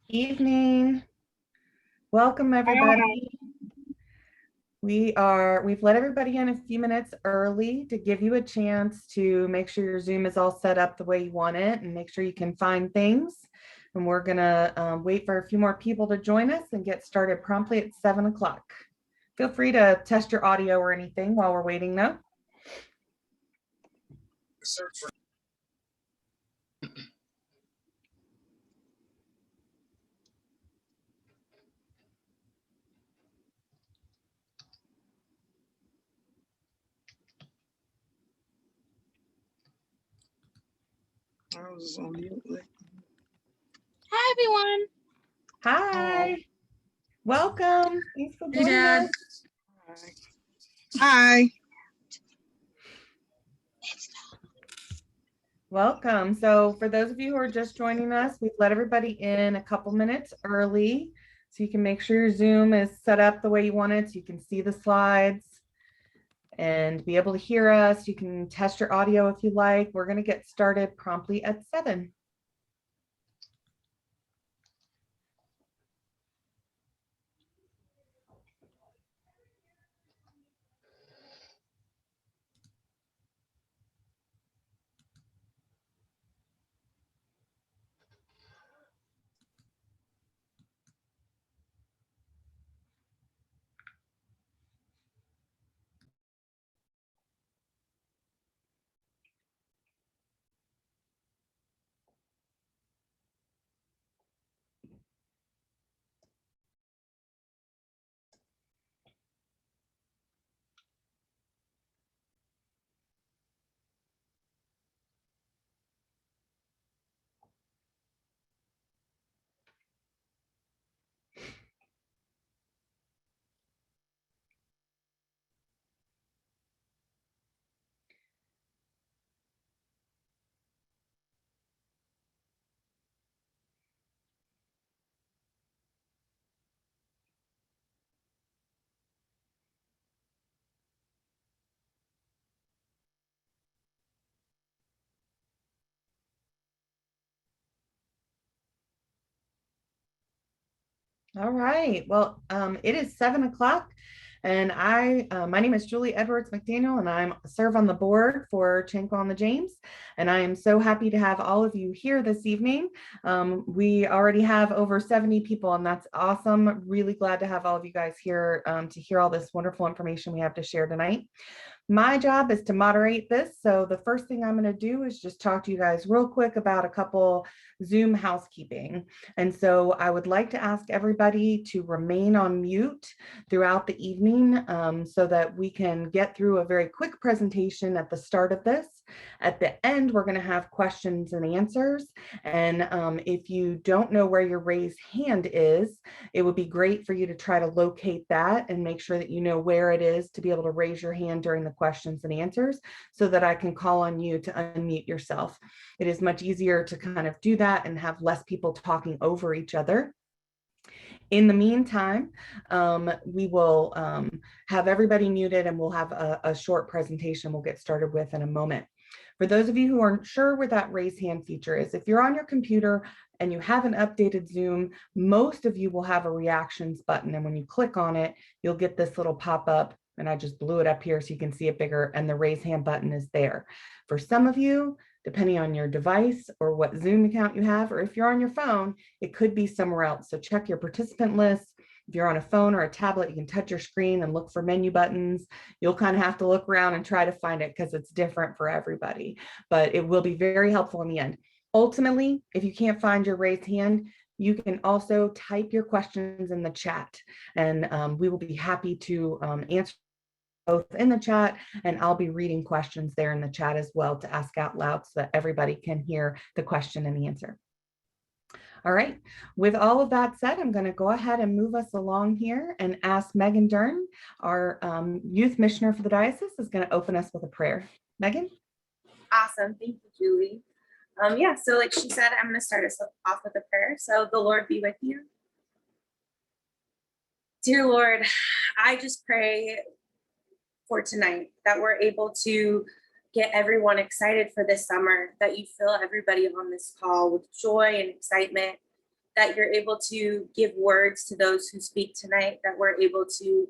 Evening. Welcome Hi. everybody. We've let everybody in a few minutes early to give you a chance to make sure your Zoom is all set up the way you want it and make sure you can find things. And we're gonna wait for a few more people to join us and get started promptly at 7 o'clock. Feel free to test your audio or anything while we're waiting though. I was on mute. Hi, everyone. Hi. Welcome. Thanks for Hey, joining Dad. us. Hi. Welcome. So for those of you who are just joining us, we've let everybody in a couple minutes early so you can make sure your Zoom is set up the way you want it so you can see the slides and be able to hear us. You can test your audio if you like. We're going to get started promptly at 7. All right. Well, it is 7 o'clock, and my name is Julie Edwards McDaniel, and I serve on the board for Chanco on the James. And I am so happy to have all of you here this evening. We already have over 70 people, and that's awesome. Really glad to have all of you guys here to hear all this wonderful information we have to share tonight. My job is to moderate this. So the first thing I'm going to do is just talk to you guys real quick about a couple Zoom housekeeping. And so I would like to ask everybody to remain on mute throughout the evening so that we can get through a very quick presentation at the start of this. At the end, we're going to have questions and answers. And if you don't know where your raised hand is, it would be great for you to try to locate that and make sure that you know where it is to be able to raise your hand during the questions and answers so that I can call on you to unmute yourself. It is much easier to kind of do that and have less people talking over each other. In the meantime, we will have everybody muted and we'll have a short presentation we'll get started with in a moment. For those of you who aren't sure where that raise hand feature is, if you're on your computer and you haven't updated Zoom, most of you will have a reactions button. And when you click on it, you'll get this little pop-up, and I just blew it up here so you can see it bigger, and the raise hand button is there. For some of you, depending on your device or what Zoom account you have, or if you're on your phone, it could be somewhere else. So check your participant list. If you're on a phone or a tablet, you can touch your screen and look for menu buttons. You'll kind of have to look around and try to find it because it's different for everybody, but it will be very helpful in the end. Ultimately, if you can't find your raised hand, you can also type your questions in the chat, and we will be happy to answer both in the chat, and I'll be reading questions there in the chat as well to ask out loud so that everybody can hear the question and the answer. All right, with all of that said, I'm going to go ahead and move us along here and ask Megan Dern, our youth missioner for the diocese, is going to open us with a prayer. Megan? Awesome. Thank you, Julie. So like she said, I'm going to start us off with a prayer. So the Lord be with you. Dear Lord, I just pray for tonight that we're able to get everyone excited for this summer, that you fill everybody on this call with joy and excitement, that you're able to give words to those who speak tonight, that we're able to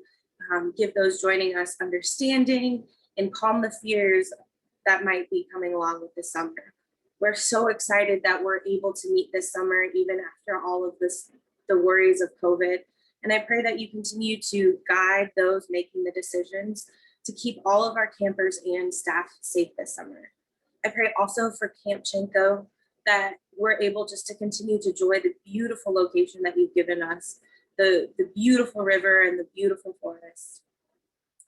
give those joining us understanding and calm the fears that might be coming along with this summer. We're so excited that we're able to meet this summer, even after all of this, the worries of COVID. And I pray that you continue to guide those making the decisions to keep all of our campers and staff safe this summer. I pray also for Camp Chanco that we're able just to continue to enjoy the beautiful location that you've given us, the beautiful river and the beautiful forest.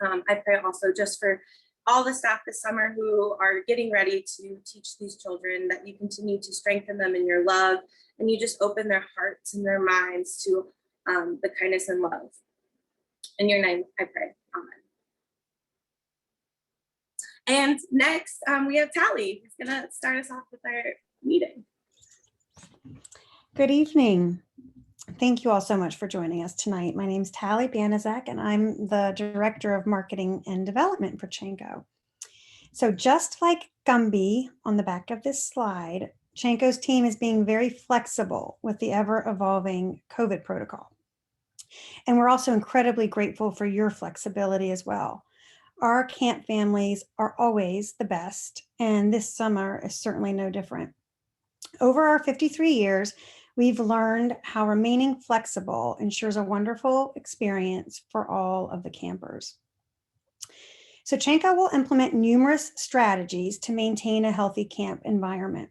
I pray also just for all the staff this summer who are getting ready to teach these children, that you continue to strengthen them in your love, and you just open their hearts and their minds to the kindness and love. In your name, I pray. Amen. And next, we have Tally, who's gonna start us off with our meeting. Good evening. Thank you all so much for joining us tonight. My name is Tally Banaszak, and I'm the Director of Marketing and Development for Chanco. So just like Gumby on the back of this slide, Chanco's team is being very flexible with the ever-evolving COVID protocol. And we're also incredibly grateful for your flexibility as well. Our camp families are always the best, and this summer is certainly no different. Over our 53 years, we've learned how remaining flexible ensures a wonderful experience for all of the campers. So Chanco will implement numerous strategies to maintain a healthy camp environment.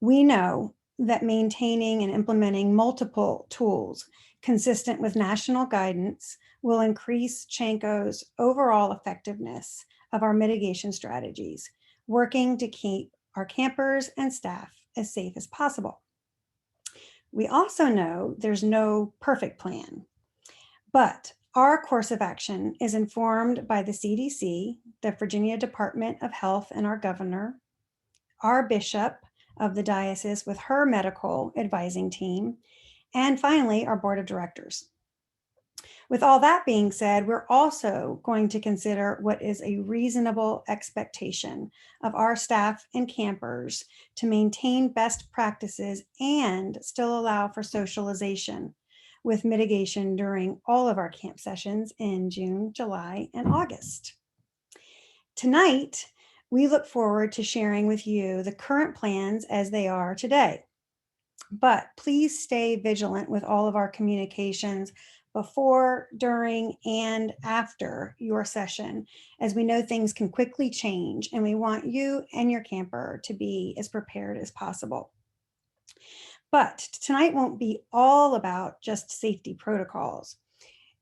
We know that maintaining and implementing multiple tools consistent with national guidance will increase Chanco's overall effectiveness of our mitigation strategies, working to keep our campers and staff as safe as possible. We also know there's no perfect plan, but our course of action is informed by the CDC, the Virginia Department of Health, and our governor, our bishop of the diocese with her medical advising team, and finally, our board of directors. With all that being said, we're also going to consider what is a reasonable expectation of our staff and campers to maintain best practices and still allow for socialization with mitigation during all of our camp sessions in June, July, and August. Tonight, we look forward to sharing with you the current plans as they are today. But please stay vigilant with all of our communications before, during, and after your session, as we know things can quickly change, and we want you and your camper to be as prepared as possible. But tonight won't be all about just safety protocols.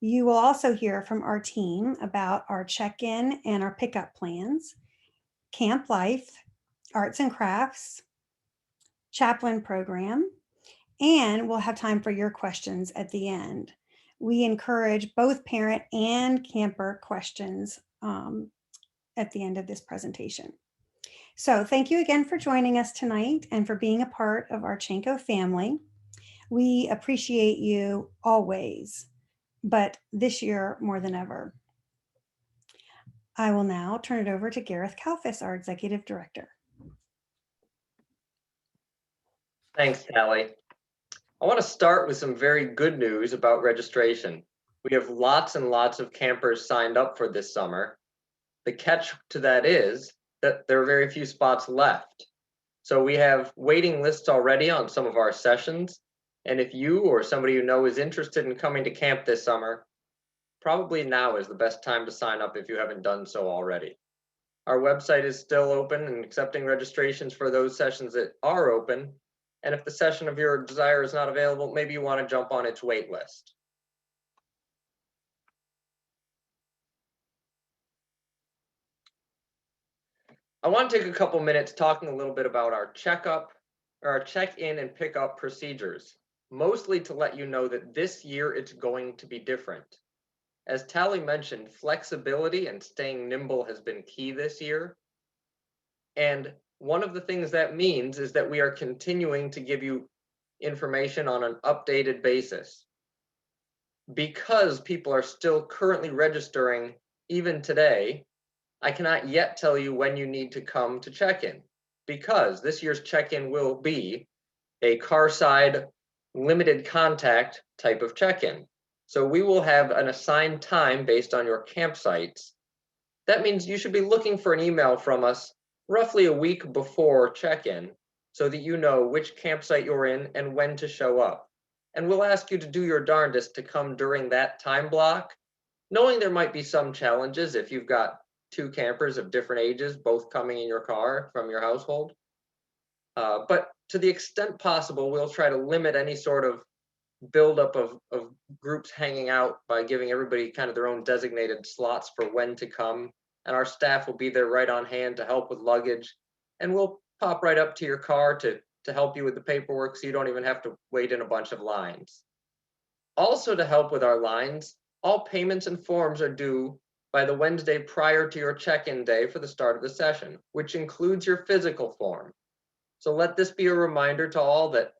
You will also hear from our team about our check-in and our pickup plans, camp life, arts and crafts, chaplain program, and we'll have time for your questions at the end. We encourage both parent and camper questions at the end of this presentation. So thank you again for joining us tonight and for being a part of our Chanco family. We appreciate you always, but this year more than ever. I will now turn it over to Gareth Kalfas, our Executive Director. Thanks, Tally. I want to start with some very good news about registration. We have lots and lots of campers signed up for this summer. The catch to that is that there are very few spots left. So we have waiting lists already on some of our sessions. And if you or somebody you know is interested in coming to camp this summer, probably now is the best time to sign up if you haven't done so already. Our website is still open and accepting registrations for those sessions that are open. And if the session of your desire is not available, maybe you want to jump on its wait list. I want to take a couple minutes talking a little bit about our check-in and pickup procedures, mostly to let you know that this year it's going to be different. As Tally mentioned, flexibility and staying nimble has been key this year. And one of the things that means is that we are continuing to give you information on an updated basis. Because people are still currently registering even today, I cannot yet tell you when you need to come to check-in, because this year's check-in will be a car side limited contact type of check-in. So we will have an assigned time based on your campsites. That means you should be looking for an email from us roughly a week before check-in so that you know which campsite you're in and when to show up. And we'll ask you to do your darndest to come during that time block, knowing there might be some challenges if you've got 2 campers of different ages, both coming in your car from your household. But to the extent possible, we'll try to limit any sort of buildup of groups hanging out by giving everybody kind of their own designated slots for when to come. And our staff will be there right on hand to help with luggage. And we'll pop right up to your car to help you with the paperwork so you don't even have to wait in a bunch of lines. Also, to help with our lines, all payments and forms are due by the Wednesday prior to your check-in day for the start of the session, which includes your physical form. So let this be a reminder to all that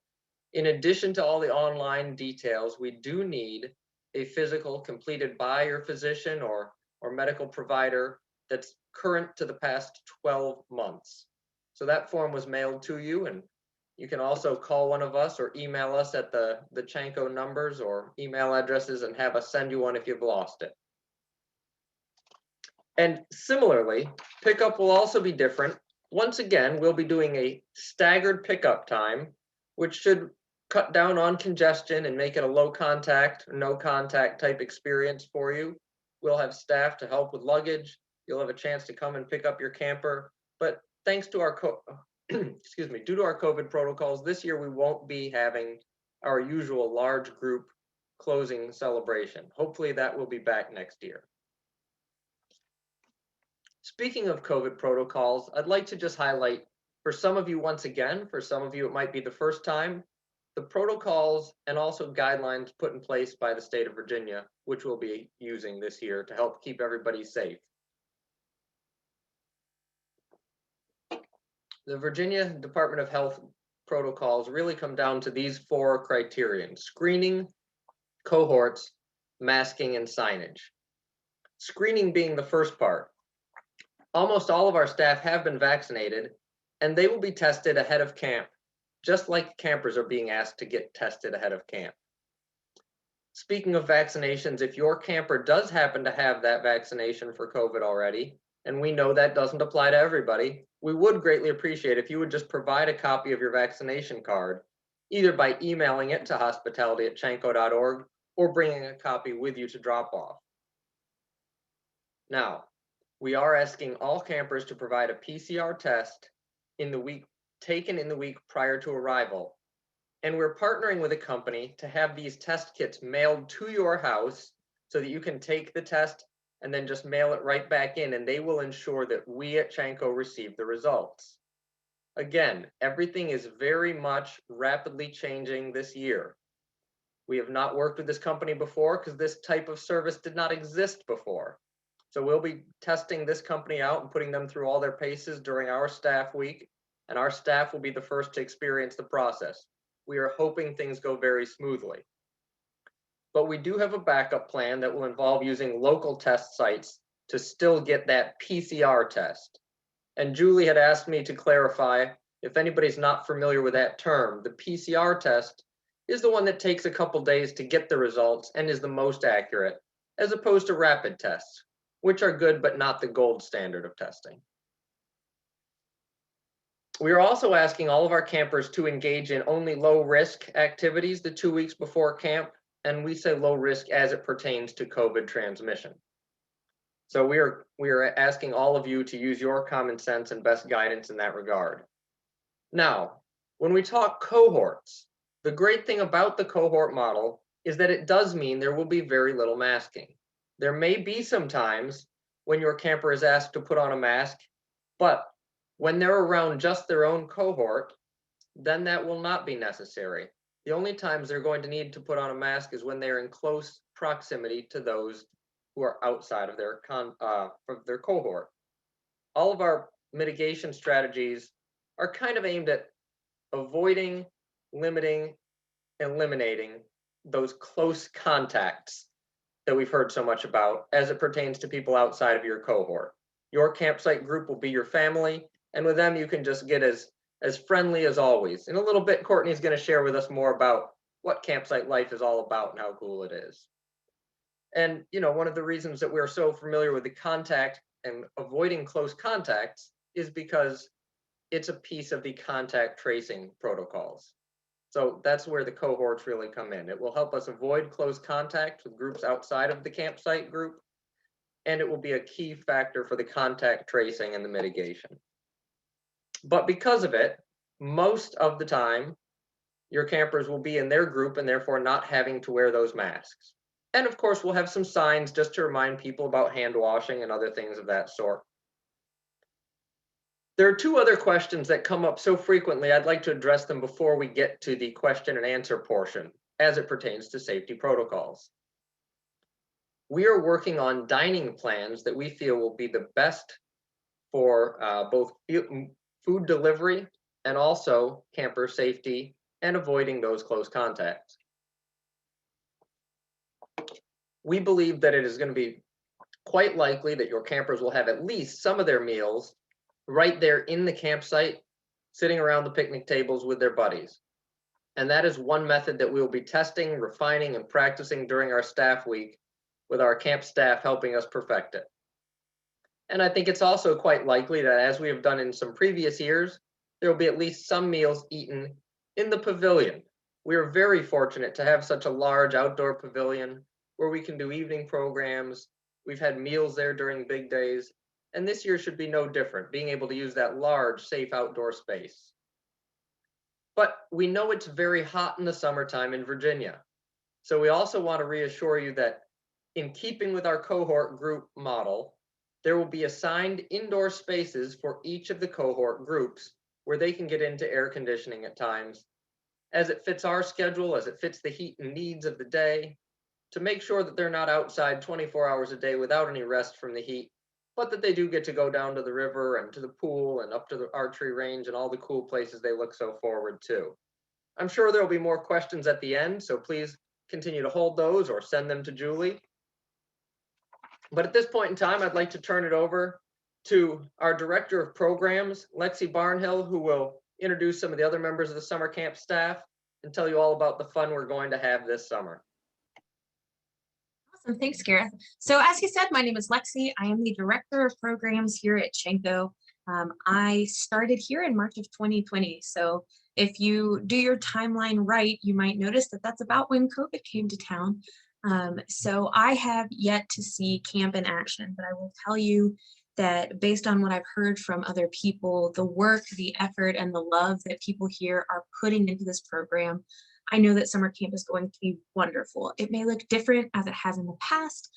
in addition to all the online details, we do need a physical completed by your physician or medical provider that's current to the past 12 months. So that form was mailed to you, and you can also call one of us or email us at the Chanco numbers or email addresses and have us send you one if you've lost it. And similarly, pickup will also be different. Once again, we'll be doing a staggered pickup time, which should cut down on congestion and make it a low contact, no contact type experience for you. We'll have staff to help with luggage. You'll have a chance to come and pick up your camper. But thanks to our excuse me, due to our COVID protocols, this year we won't be having our usual large group closing celebration. Hopefully that will be back next year. Speaking of COVID protocols, I'd like to just highlight for some of you once again, for some of you it might be the first time, the protocols and also guidelines put in place by the state of Virginia, which we'll be using this year to help keep everybody safe. The Virginia Department of Health protocols really come down to these 4 criterion: screening, cohorts, masking, and signage. Screening being the first part. Almost all of our staff have been vaccinated, and they will be tested ahead of camp, just like campers are being asked to get tested ahead of camp. Speaking of vaccinations, if your camper does happen to have that vaccination for COVID already, and we know that doesn't apply to everybody, we would greatly appreciate if you would just provide a copy of your vaccination card, either by emailing it to hospitality@chanco.org or bringing a copy with you to drop off. Now, we are asking all campers to provide a PCR test taken in the week prior to arrival. And we're partnering with a company to have these test kits mailed to your house so that you can take the test and then just mail it right back in, and they will ensure that we at Chanco receive the results. Again, everything is very much rapidly changing this year. We have not worked with this company before because this type of service did not exist before. So we'll be testing this company out and putting them through all their paces during our staff week, and our staff will be the first to experience the process. We are hoping things go very smoothly. But we do have a backup plan that will involve using local test sites to still get that PCR test. And Julie had asked me to clarify, if anybody's not familiar with that term, the PCR test is the one that takes a couple days to get the results and is the most accurate, as opposed to rapid tests, which are good but not the gold standard of testing. We are also asking all of our campers to engage in only low-risk activities the 2 weeks before camp, and we say low risk as it pertains to COVID transmission. So we are asking all of you to use your common sense and best guidance in that regard. Now, when we talk cohorts, the great thing about the cohort model is that it does mean there will be very little masking. There may be some times when your camper is asked to put on a mask, but when they're around just their own cohort, then that will not be necessary. The only times they're going to need to put on a mask is when they're in close proximity to those who are outside of their cohort. All of our mitigation strategies are kind of aimed at avoiding, limiting, eliminating those close contacts that we've heard so much about as it pertains to people outside of your cohort. Your campsite group will be your family, and with them you can just get as friendly as always. In a little bit, Courtney's going to share with us more about what campsite life is all about and how cool it is. And, one of the reasons that we're so familiar with the contact and avoiding close contacts is because it's a piece of the contact tracing protocols. So that's where the cohorts really come in. It will help us avoid close contact with groups outside of the campsite group, and it will be a key factor for the contact tracing and the mitigation. But because of it, most of the time, your campers will be in their group and therefore not having to wear those masks. And of course, we'll have some signs just to remind people about hand washing and other things of that sort. There are two other questions that come up so frequently, I'd like to address them before we get to the question and answer portion as it pertains to safety protocols. We are working on dining plans that we feel will be the best for both food delivery and also camper safety and avoiding those close contacts. We believe that it is going to be quite likely that your campers will have at least some of their meals right there in the campsite, sitting around the picnic tables with their buddies. And that is one method that we will be testing, refining, and practicing during our staff week, with our camp staff helping us perfect it. And I think it's also quite likely that, as we have done in some previous years, there will be at least some meals eaten in the pavilion. We are very fortunate to have such a large outdoor pavilion where we can do evening programs. We've had meals there during big days, and this year should be no different, being able to use that large, safe outdoor space. But we know it's very hot in the summertime in Virginia. So we also want to reassure you that, in keeping with our cohort group model, there will be assigned indoor spaces for each of the cohort groups where they can get into air conditioning at times, as it fits our schedule, as it fits the heat and needs of the day, to make sure that they're not outside 24 hours a day without any rest from the heat, but that they do get to go down to the river and to the pool and up to the archery range and all the cool places they look so forward to. I'm sure there'll be more questions at the end, so please continue to hold those or send them to Julie. But at this point in time, I'd like to turn it over to our Director of Programs, Lexi Barnhill, who will introduce some of the other members of the summer camp staff and tell you all about the fun we're going to have this summer. Awesome. Thanks, Gareth. So as you said, my name is Lexi. I am the Director of Programs here at Chanco. I started here in March of 2020. So if you do your timeline right, you might notice that that's about when COVID came to town. So I have yet to see camp in action, but I will tell you that based on what I've heard from other people, the work, the effort, and the love that people here are putting into this program, I know that summer camp is going to be wonderful. It may look different as it has in the past,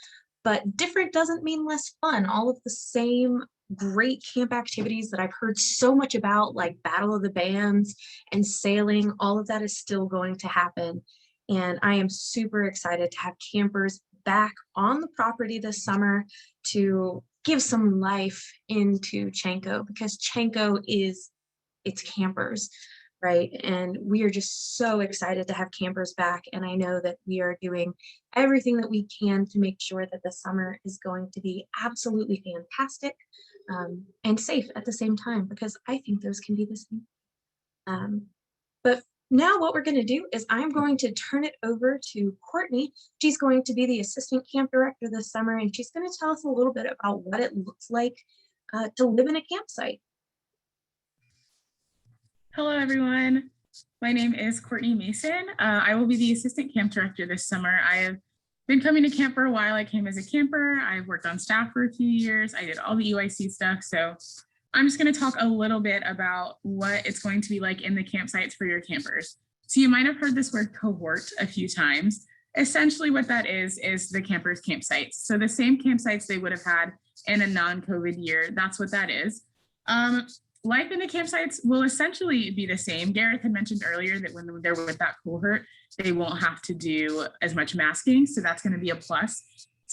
but different doesn't mean less fun. All of the same great camp activities that I've heard so much about, like Battle of the Bands and sailing, all of that is still going to happen. And I am super excited to have campers back on the property this summer to give some life into Chanco, because Chanco is its campers, right? And we are just so excited to have campers back. And I know that we are doing everything that we can to make sure that the summer is going to be absolutely fantastic and safe at the same time, because I think those can be the same. But now what we're going to do is I'm going to turn it over to Courtney. She's going to be the assistant camp director this summer, and she's going to tell us a little bit about what it looks like to live in a campsite. Hello, everyone. My name is Courtney Mason. I will be the assistant camp director this summer. I have been coming to camp for a while. I came as a camper. I've worked on staff for a few years. I did all the UIC stuff. So I'm just going to talk a little bit about what it's going to be like in the campsites for your campers. So you might have heard this word cohort a few times. Essentially what that is the campers' campsites. So the same campsites they would have had in a non-COVID year, that's what that is. Life in the campsites will essentially be the same. Gareth had mentioned earlier that when they're with that cohort, they won't have to do as much masking. So that's going to be a plus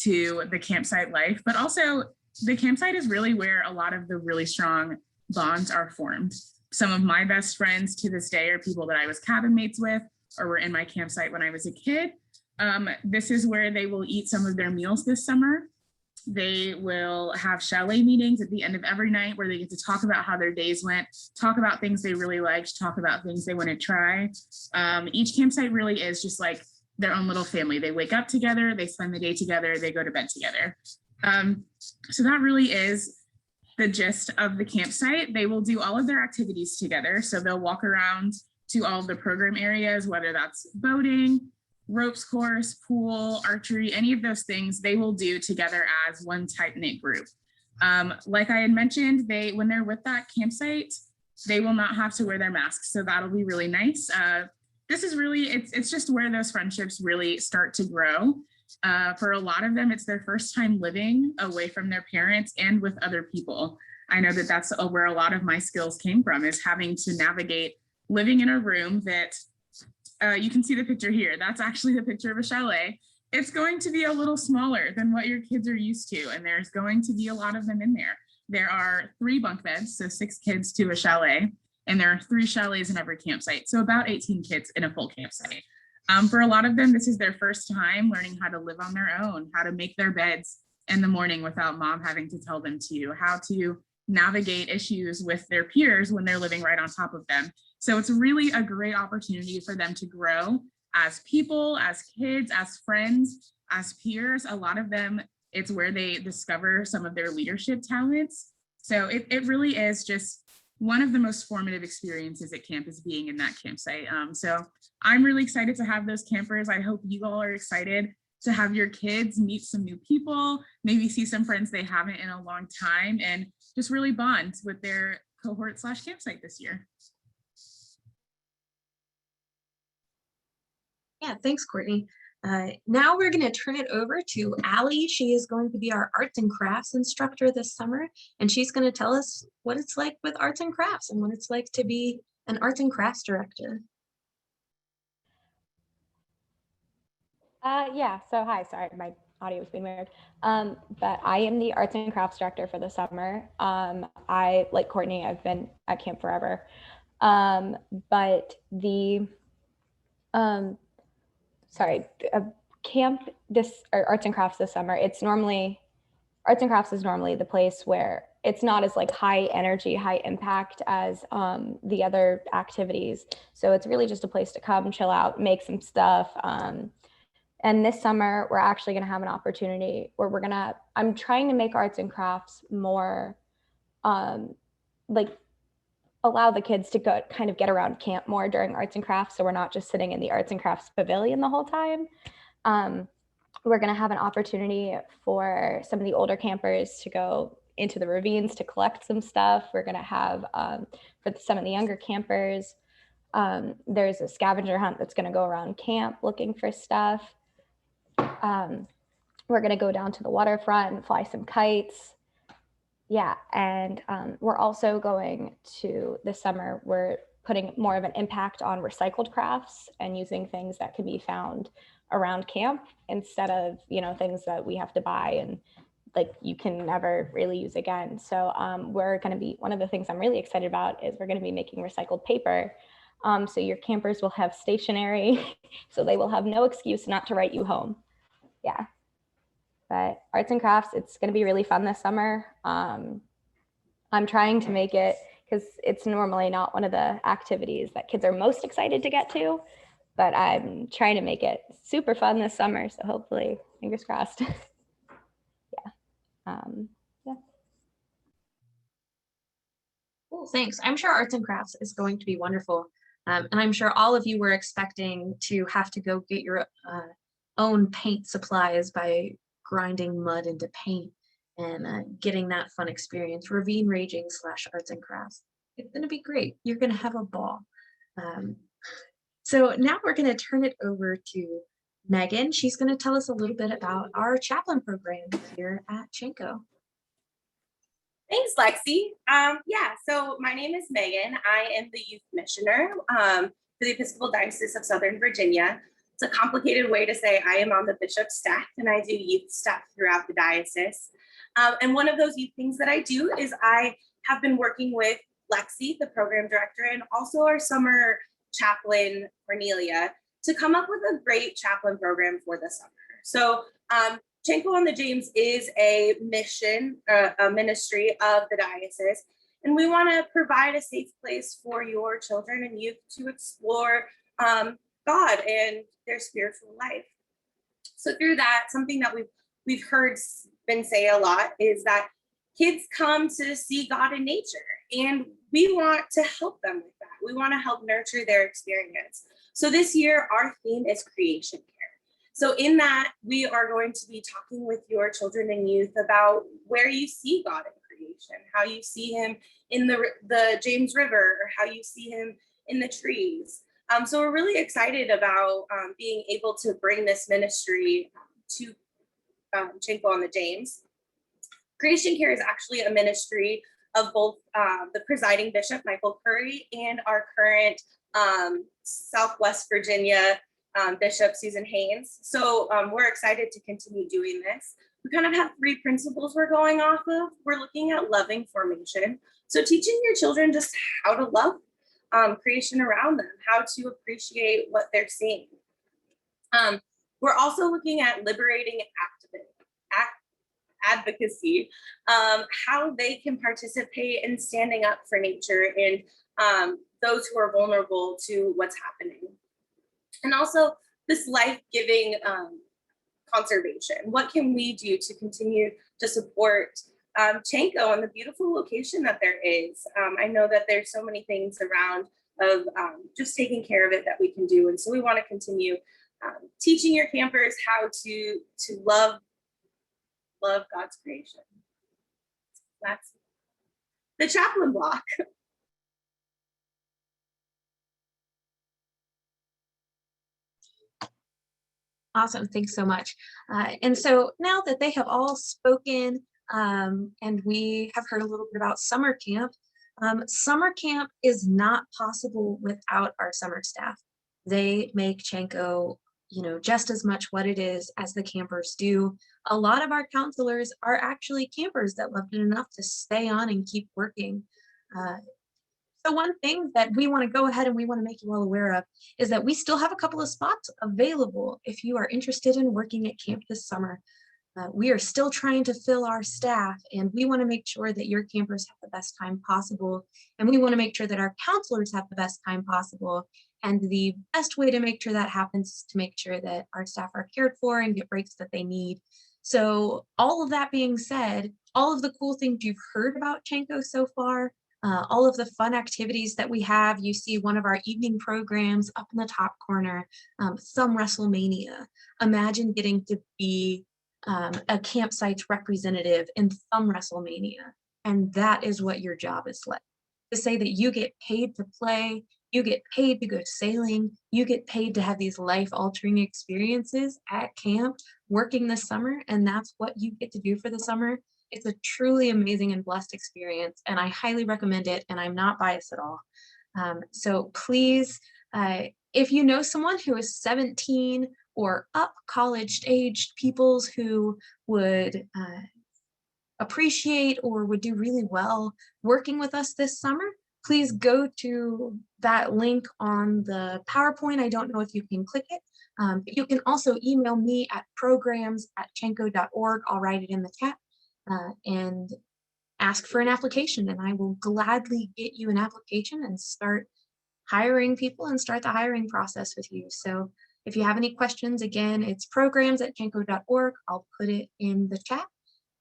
to the campsite life. But also, the campsite is really where a lot of the really strong bonds are formed. Some of my best friends to this day are people that I was cabin mates with or were in my campsite when I was a kid. This is where they will eat some of their meals this summer. They will have chalet meetings at the end of every night where they get to talk about how their days went, talk about things they really liked, talk about things they want to try. Each campsite really is just like their own little family. They wake up together, they spend the day together, they go to bed together. So that really is the gist of the campsite. They will do all of their activities together. So they'll walk around to all of the program areas, whether that's boating, ropes course, pool, archery, any of those things they will do together as one tight-knit group. Like I had mentioned, when they're with that campsite, they will not have to wear their masks. So that'll be really nice. This is really, it's just where those friendships really start to grow. For a lot of them, it's their first time living away from their parents and with other people. I know that that's where a lot of my skills came from, is having to navigate living in a room that you can see the picture here. That's actually the picture of a chalet. It's going to be a little smaller than what your kids are used to, and there's going to be a lot of them in there. There are 3 bunk beds, so 6 kids to a chalet, and there are 3 chalets in every campsite, so about 18 kids in a full campsite. For a lot of them, this is their first time learning how to live on their own, how to make their beds in the morning without mom having to tell them to, how to navigate issues with their peers when they're living right on top of them. So it's really a great opportunity for them to grow as people, as kids, as friends, as peers. A lot of them, it's where they discover some of their leadership talents. So it really is just one of the most formative experiences at camp, is being in that campsite. So I'm really excited to have those campers. I hope you all are excited to have your kids meet some new people, maybe see some friends they haven't in a long time, and just really bond with their cohort/campsite this year. Yeah, thanks, Courtney. Now we're going to turn it over to Allie. She is going to be our arts and crafts instructor this summer, and she's going to tell us what it's like with arts and crafts and what it's like to be an arts and crafts director. Yeah, so hi, sorry, my audio was being weird. But I am the arts and crafts director for the summer. I, like Courtney, I've been at camp forever. But the, camp, arts and crafts this summer, arts and crafts is normally the place where it's not as like high energy, high impact as the other activities. So it's really just a place to come, chill out, make some stuff. And this summer, we're actually going to have an opportunity where I'm trying to make arts and crafts more like allow the kids to go kind of get around camp more during arts and crafts. So we're not just sitting in the arts and crafts pavilion the whole time. We're going to have an opportunity for some of the older campers to go into the ravines to collect some stuff. We're going to have, for some of the younger campers, there's a scavenger hunt that's going to go around camp looking for stuff. We're going to go down to the waterfront and fly some kites. Yeah, and we're also going to, this summer, we're putting more of an impact on recycled crafts and using things that can be found around camp instead of, things that we have to buy and like you can never really use again. So we're going to be, one of the things I'm really excited about is we're going to be making recycled paper. So your campers will have stationery, so they will have no excuse not to write you home. Yeah. But arts and crafts, it's going to be really fun this summer. I'm trying to make it, because it's normally not one of the activities that kids are most excited to get to, but I'm trying to make it super fun this summer. So hopefully, fingers crossed. Yeah. Cool, thanks. I'm sure arts and crafts is going to be wonderful. And I'm sure all of you were expecting to have to go get your own paint supplies by grinding mud into paint and getting that fun experience, ravine raging / arts and crafts. It's going to be great. You're going to have a ball. So now we're going to turn it over to Megan. She's going to tell us a little bit about our chaplain program here at Chanco. Thanks, Lexi. So my name is Megan. I am the youth commissioner for the Episcopal Diocese of Southern Virginia. It's a complicated way to say I am on the bishop's staff and I do youth stuff throughout the diocese. And one of those youth things that I do is I have been working with Lexi, the program director, and also our summer chaplain, Cornelia, to come up with a great chaplain program for the summer. So Chanco on the James is a mission, a ministry of the diocese, and we want to provide a safe place for your children and youth to explore God and their spiritual life. So through that, something that we've heard been say a lot is that kids come to see God in nature, and we want to help them with that. We want to help nurture their experience. So this year, our theme is creation care. So in that, we are going to be talking with your children and youth about where you see God in creation, how you see him in the James River, or how you see him in the trees. So we're really excited about being able to bring this ministry to Chanco on the James. Creation Care is actually a ministry of both the presiding bishop, Michael Curry, and our current Southwest Virginia Bishop, Susan Haynes. So we're excited to continue doing this. We kind of have 3 principles we're going off of. We're looking at loving formation. So teaching your children just how to love creation around them, how to appreciate what they're seeing. We're also looking at liberating advocacy, how they can participate in standing up for nature and those who are vulnerable to what's happening. And also this life-giving conservation. What can we do to continue to support Chanco and the beautiful location that there is? I know that there's so many things around of just taking care of it that we can do. And so we want to continue teaching your campers how to love God's creation. That's the chaplain block. Awesome, thanks so much. And so now that they have all spoken and we have heard a little bit about summer camp is not possible without our summer staff. They make Chanco, just as much what it is as the campers do. A lot of our counselors are actually campers that loved it enough to stay on and keep working. So one thing that we want to go ahead and we want to make you all aware of is that we still have a couple of spots available if you are interested in working at camp this summer. We are still trying to fill our staff, and we want to make sure that your campers have the best time possible. And we want to make sure that our counselors have the best time possible. And the best way to make sure that happens is to make sure that our staff are cared for and get breaks that they need. So all of that being said, all of the cool things you've heard about Chanco so far, all of the fun activities that we have. You see one of our evening programs up in the top corner, Thumb WrestleMania. Imagine getting to be a campsite representative in Thumb WrestleMania. And that is what your job is like. To say that you get paid to play, you get paid to go sailing, you get paid to have these life-altering experiences at camp, working this summer, and that's what you get to do for the summer. It's a truly amazing and blessed experience, and I highly recommend it, and I'm not biased at all. So please, if you know someone who is 17 or up, college-aged peoples who would appreciate or would do really well working with us this summer, please go to that link on the PowerPoint. I don't know if you can click it, but you can also email me at programs@chanco.org. I'll write it in the chat. And ask for an application, and I will gladly get you an application and start hiring people and start the hiring process with you. So if you have any questions, again, it's programs@chanco.org. I'll put it in the chat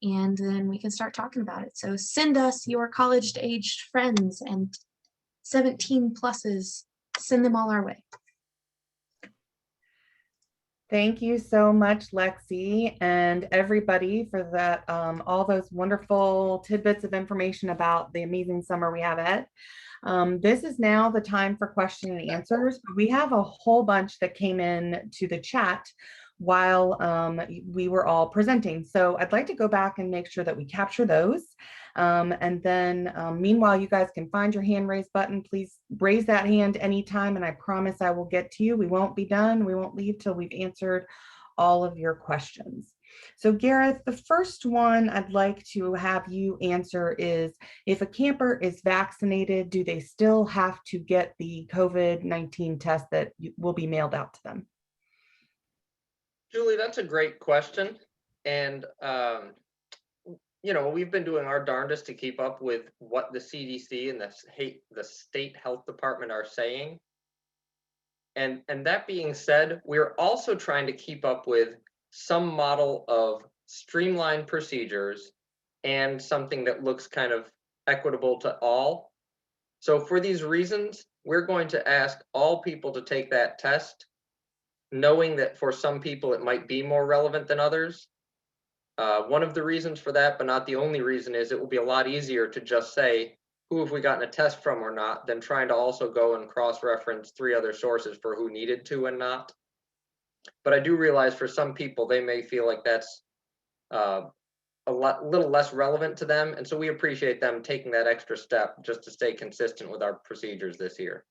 and then we can start talking about it. So send us your college-aged friends and 17 pluses, send them all our way. Thank you so much, Lexi, and everybody for that, all those wonderful tidbits of information about the amazing summer we have ahead. This is now the time for question and answers. We have a whole bunch that came in to the chat while we were all presenting. So I'd like to go back and make sure that we capture those. And then meanwhile, you guys can find your hand raise button. Please raise that hand anytime, and I promise I will get to you. We won't be done. We won't leave till we've answered all of your questions. So Gareth, the first one I'd like to have you answer is, if a camper is vaccinated, do they still have to get the COVID-19 test that will be mailed out to them? Julie, that's a great question. And, we've been doing our darndest to keep up with what the CDC and the state health department are saying. And that being said, we're also trying to keep up with some model of streamlined procedures and something that looks kind of equitable to all. So for these reasons, we're going to ask all people to take that test, knowing that for some people it might be more relevant than others. One of the reasons for that, but not the only reason, is it will be a lot easier to just say, who have we gotten a test from or not, than trying to also go and cross-reference 3 other sources for who needed to and not. But I do realize for some people, they may feel like that's little less relevant to them. And so we appreciate them taking that extra step just to stay consistent with our procedures this year.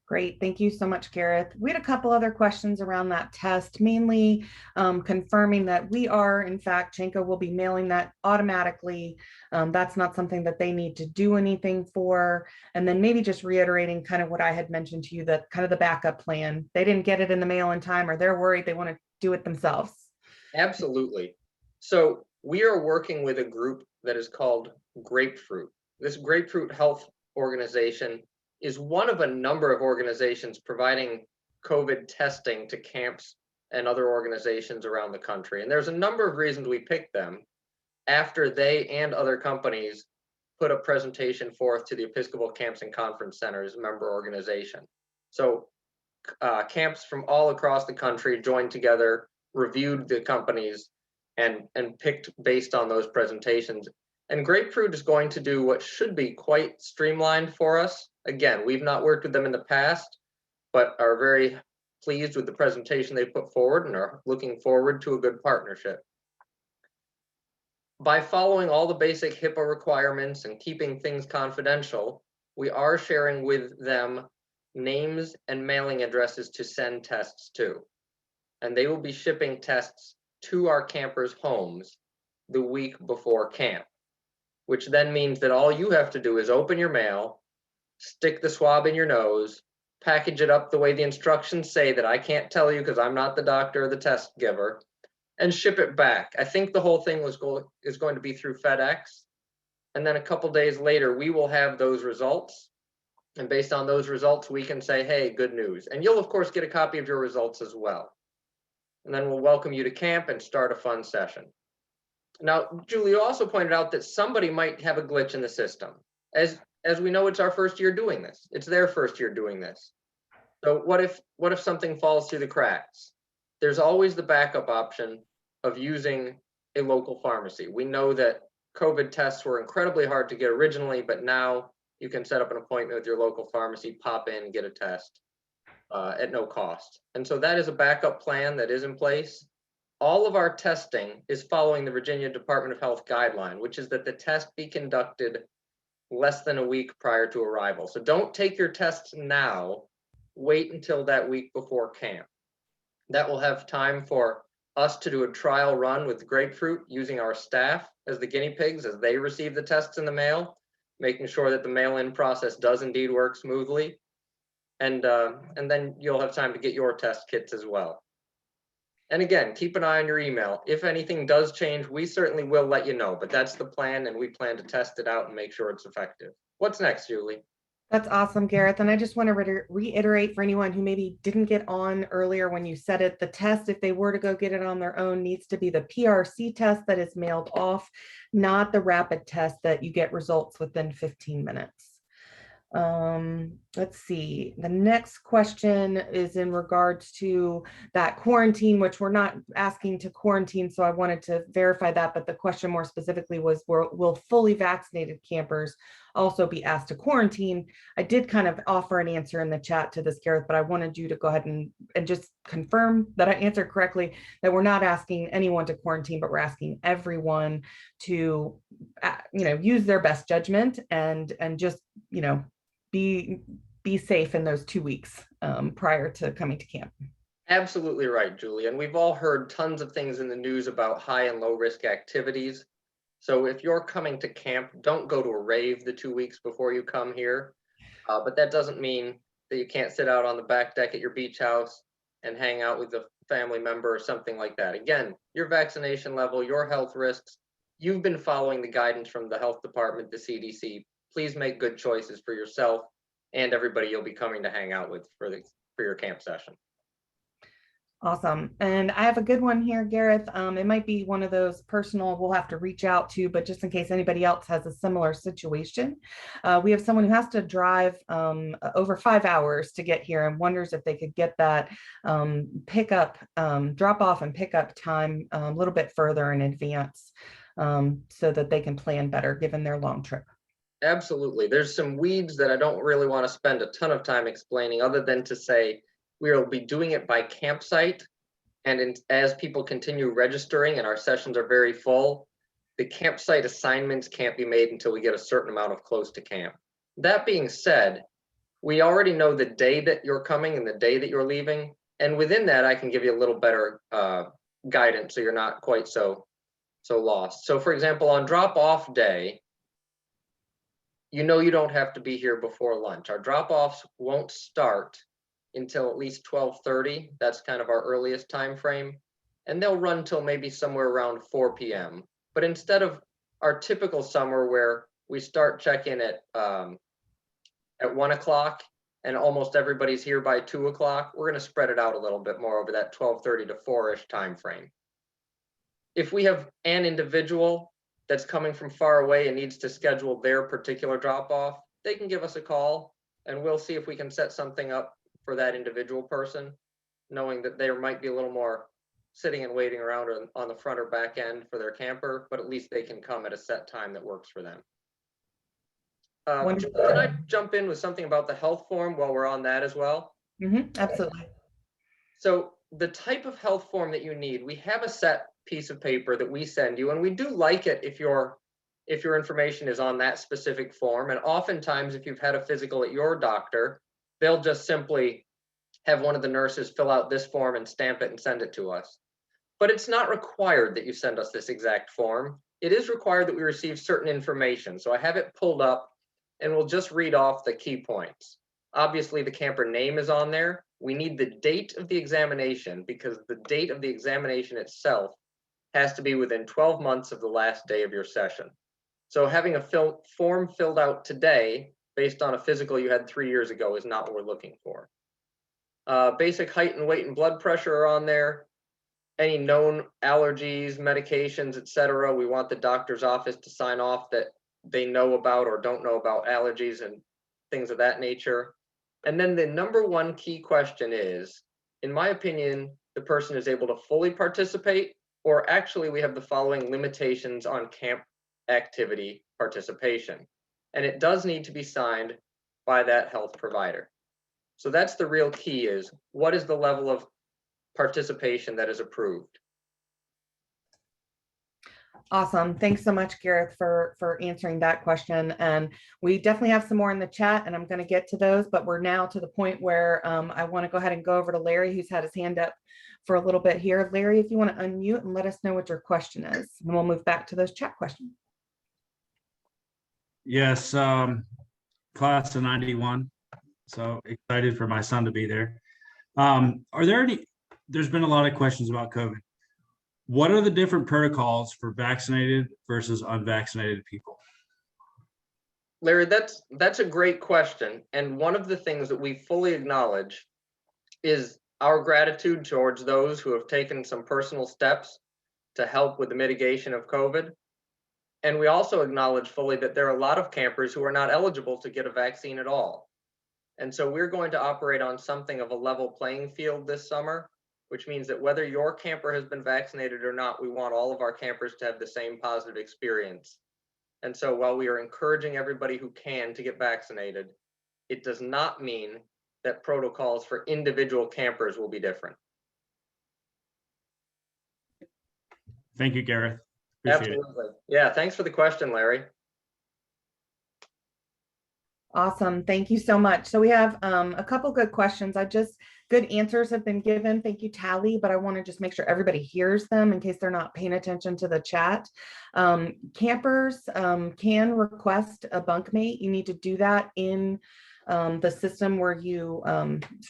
Great. Thank you so much, Gareth. We had a couple other questions around that test, mainly confirming that we are, in fact, Chanco will be mailing that automatically. That's not something that they need to do anything for. And then maybe just reiterating kind of what I had mentioned to you, that kind of the backup plan. They didn't get it in the mail in time, or they're worried they want to do it themselves. Absolutely. So we are working with a group that is called Grapefruit. This Grapefruit Health organization is one of a number of organizations providing COVID testing to camps and other organizations around the country. And there's a number of reasons we picked them after they and other companies put a presentation forth to the Episcopal Camps and Conference Centers member organization. So camps from all across the country joined together, reviewed the companies, and picked based on those presentations. And Grapefruit is going to do what should be quite streamlined for us. Again, we've not worked with them in the past, but are very pleased with the presentation they put forward and are looking forward to a good partnership. By following all the basic HIPAA requirements and keeping things confidential, we are sharing with them names and mailing addresses to send tests to. And they will be shipping tests to our campers' homes the week before camp, which then means that all you have to do is open your mail, stick the swab in your nose, package it up the way the instructions say that I can't tell you because I'm not the doctor or the test giver, and ship it back. I think the whole thing is going to be through FedEx. And then a couple days later, we will have those results. And based on those results, we can say, hey, good news. And you'll, of course, get a copy of your results as well. And then we'll welcome you to camp and start a fun session. Now, Julie also pointed out that somebody might have a glitch in the system. As we know, it's our first year doing this. It's their first year doing this. So what if something falls through the cracks? There's always the backup option of using a local pharmacy. We know that COVID tests were incredibly hard to get originally, but now you can set up an appointment with your local pharmacy, pop in, get a test at no cost. And so that is a backup plan that is in place. All of our testing is following the Virginia Department of Health guideline, which is that the test be conducted less than a week prior to arrival. So don't take your tests now, wait until that week before camp. That will have time for us to do a trial run with Grapefruit using our staff as the guinea pigs as they receive the tests in the mail, making sure that the mail-in process does indeed work smoothly. And then you'll have time to get your test kits as well. And again, keep an eye on your email. If anything does change, we certainly will let you know, but that's the plan, and we plan to test it out and make sure it's effective. What's next, Julie? That's awesome, Gareth. And I just want to reiterate for anyone who maybe didn't get on earlier when you said it, the test, if they were to go get it on their own, needs to be the PRC test that is mailed off, not the rapid test that you get results within 15 minutes. Let's see. The next question is in regards to that quarantine, which we're not asking to quarantine. So I wanted to verify that. But the question more specifically was, will fully vaccinated campers also be asked to quarantine? I did kind of offer an answer in the chat to this, Gareth, but I wanted you to go ahead and just confirm that I answered correctly, that we're not asking anyone to quarantine, but we're asking everyone to, use their best judgment and just, be safe in those 2 weeks prior to coming to camp. Absolutely right, Julie. And we've all heard tons of things in the news about high and low risk activities. So if you're coming to camp, don't go to a rave the 2 weeks before you come here. But that doesn't mean that you can't sit out on the back deck at your beach house and hang out with the family member or something like that. Again, your vaccination level, your health risks, you've been following the guidance from the health department, the CDC. Please make good choices for yourself and everybody you'll be coming to hang out with for your camp session. Awesome. And I have a good one here, Gareth. It might be one of those personal we'll have to reach out to, but just in case anybody else has a similar situation. We have someone who has to drive over 5 hours to get here and wonders if they could get that drop off and pickup time a little bit further in advance so that they can plan better given their long trip. Absolutely. There's some weeds that I don't really want to spend a ton of time explaining other than to say, we will be doing it by campsite, and as people continue registering and our sessions are very full, the campsite assignments can't be made until we get a certain amount of close to camp. That being said, we already know the day that you're coming and the day that you're leaving, and within that I can give you a little better guidance so you're not quite so lost. So for example, on drop-off day, you know you don't have to be here before lunch. Our drop-offs won't start until at least 12:30. That's kind of our earliest time frame, and they'll run till maybe somewhere around 4 p.m. But instead of our typical summer where we start check-in at 1 o'clock and almost everybody's here by 2 o'clock, we're going to spread it out a little bit more over that 12:30 to 4-ish time frame. If we have an individual that's coming from far away and needs to schedule their particular drop-off, they can give us a call and we'll see if we can set something up for that individual person, knowing that there might be a little more sitting and waiting around on the front or back end for their camper, but at least they can come at a set time that works for them. Can I jump in with something about the health form while we're on that as well? Absolutely. So the type of health form that you need, we have a set piece of paper that we send you, and we do like it if your information is on that specific form. And oftentimes, if you've had a physical at your doctor, they'll just simply have one of the nurses fill out this form and stamp it and send it to us. But it's not required that you send us this exact form. It is required that we receive certain information. So I have it pulled up and we'll just read off the key points. Obviously, the camper name is on there. We need the date of the examination because the date of the examination itself has to be within 12 months of the last day of your session. So having a form filled out today based on a physical you had 3 years ago is not what we're looking for. Basic height and weight and blood pressure are on there. Any known allergies, medications, etc. We want the doctor's office to sign off that they know about or don't know about allergies and things of that nature. And then the number one key question is, in my opinion, the person is able to fully participate, or actually we have the following limitations on camp activity participation. And it does need to be signed by that health provider. So that's the real key, is what is the level of participation that is approved? Awesome. Thanks so much, Gareth, for answering that question. And we definitely have some more in the chat, and I'm going to get to those, but we're now to the point where I want to go ahead and go over to Larry, who's had his hand up for a little bit here. Larry, if you want to unmute and let us know what your question is, and we'll move back to those chat questions. Yes, class of 91. So excited for my son to be there. Are there any, there's been a lot of questions about COVID. What are the different protocols for vaccinated versus unvaccinated people? Larry, that's a great question. And one of the things that we fully acknowledge is our gratitude towards those who have taken some personal steps to help with the mitigation of COVID. And we also acknowledge fully that there are a lot of campers who are not eligible to get a vaccine at all. And so we're going to operate on something of a level playing field this summer, which means that whether your camper has been vaccinated or not, we want all of our campers to have the same positive experience. And so while we are encouraging everybody who can to get vaccinated, it does not mean that protocols for individual campers will be different. Thank you, Gareth. Appreciate Absolutely. Yeah, thanks for the question, Larry. Awesome. Thank you so much. So we have a couple good questions. Good answers have been given. Thank you, Tally, but I want to just make sure everybody hears them in case they're not paying attention to the chat. Campers can request a bunkmate. You need to do that in the system where you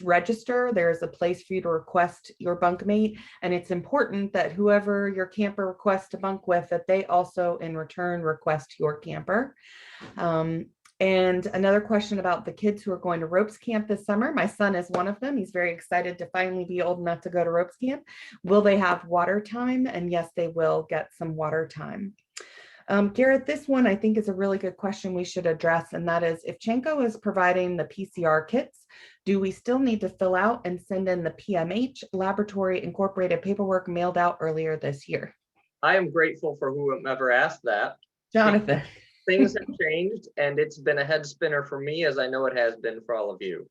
register. There's a place for you to request your bunkmate, and it's important that whoever your camper requests to bunk with, that they also in return request your camper. And another question about the kids who are going to ropes camp this summer. My son is one of them. He's very excited to finally be old enough to go to ropes camp. Will they have water time? And yes, they will get some water time. Garrett, this one I think is a really good question we should address, and that is, if Chanco is providing the PCR kits, do we still need to fill out and send in the PMH laboratory incorporated paperwork mailed out earlier this year? I am grateful for whoever asked that. Jonathan. Things have changed, and it's been a head spinner for me, as I know it has been for all of you.